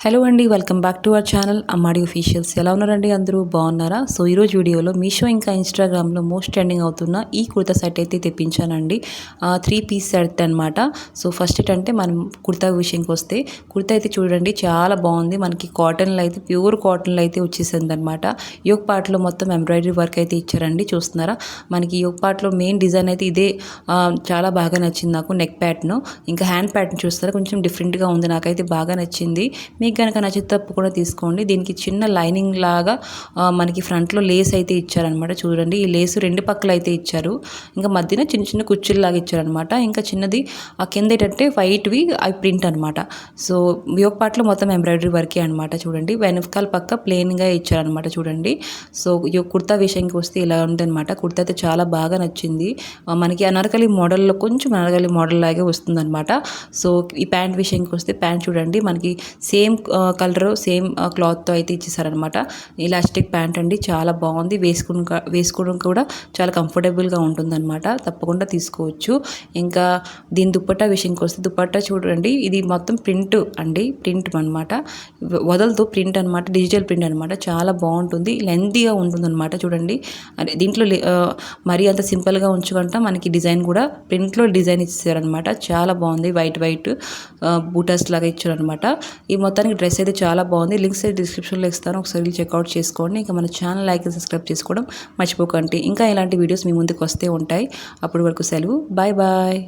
Hello అండి, welcome back to our channel Ammadi officials. ఎలా ఉన్నారండి? అందరూ బాగున్నారా? సో ఈరోజు వీడియోలో మీషో ఇంకా ఇన్స్టాగ్రామ్లో మోస్ట్ ట్రెండింగ్ అవుతున్న ఈ కుర్తా సెట్ అయితే తెప్పించానండి. 3 పీస్ సెట్ అనమాట. సో ఫస్ట్ ఏంటంటే మనం కుర్తా విషయంకి వస్తే, కుర్తా అయితే చూడండి చాలా బాగుంది. మనకి కాటన్లో అయితే ప్యూర్ కాటన్లో అయితే వచ్చేసింది అనమాట. యోగ్ పార్ట్లో మొత్తం ఎంబ్రాయిడరీ వర్క్ అయితే ఇచ్చారండి. చూస్తున్నారా? మనకి యోగ్ పార్ట్లో మెయిన్ డిజైన్ అయితే ఇదే. చాలా బాగా నచ్చింది నాకు. నెక్ ప్యాటర్న్ ఇంకా హ్యాండ్ ప్యాటర్న్ చూస్తారా, కొంచెం డిఫరెంట్గా ఉంది. నాకైతే బాగా నచ్చింది. మీకు కనుక నచ్చితే తప్పకుండా తీసుకోండి. దీనికి చిన్న లైనింగ్ లాగా మనకి ఫ్రంట్లో లేస్ అయితే ఇచ్చారనమాట. చూడండి, ఈ లేస్ రెండు పక్కల అయితే ఇచ్చారు. ఇంకా మధ్యన చిన్న చిన్న కుర్చీలాగా ఇచ్చారనమాట. ఇంకా చిన్నది ఆ కింద ఏంటంటే వైట్వి అవి ప్రింట్ అనమాట. సో యోగ్ పార్ట్లో మొత్తం ఎంబ్రాయిడరీ వర్కే అనమాట. చూడండి, వెనకాల పక్క ప్లెయిన్గా ఇచ్చారనమాట. చూడండి, సో ఈ కుర్తా విషయానికి వస్తే ఇలా ఉందన్నమాట. కుర్తా అయితే చాలా బాగా నచ్చింది. మనకి అనార్కలి మోడల్లో కొంచెం అనార్కలి మోడల్ లాగే వస్తుందన్నమాట. సో ఈ ప్యాంట్ విషయానికి వస్తే, ప్యాంట్ చూడండి మనకి సేమ్ కలర్ సేమ్ క్లాత్తో అయితే ఇచ్చేసారనమాట. ఇలాస్టిక్ ప్యాంట్ అండి, చాలా బాగుంది. వేసుకోవడం కూడా చాలా కంఫర్టబుల్గా ఉంటుందన్నమాట. తప్పకుండా తీసుకోవచ్చు. ఇంకా దీని దుప్పట్టా విషయానికి వస్తే, దుప్పట్టా చూడండి ఇది మొత్తం ప్రింట్ అండి, ప్రింట్ అనమాట. వదలతో ప్రింట్ అనమాట, డిజిటల్ ప్రింట్ అనమాట. చాలా బాగుంటుంది, లెంతీగా ఉంటుందన్నమాట. చూడండి, దీంట్లో మరీ అంత సింపుల్గా ఉంచుకుంటా మనకి డిజైన్ కూడా ప్రింట్లో డిజైన్ ఇచ్చారనమాట. చాలా బాగుంది. వైట్ బూటర్స్ లాగా ఇచ్చారనమాట. ఈ మొత్తానికి డ్రెస్ అయితే చాలా బాగుంది. లింక్స్ అయితే డిస్క్రిప్షన్లో ఇస్తాను, ఒకసారి చెక్అవుట్ చేసుకోండి. ఇంకా మన ఛానల్ లైక్ సబ్స్క్రైబ్ చేసుకోవడం మర్చిపోకండి. ఇంకా ఇలాంటి వీడియోస్ మీ ముందుకు వస్తే ఉంటాయి. అప్పటి వరకు సెలవు. Bye bye.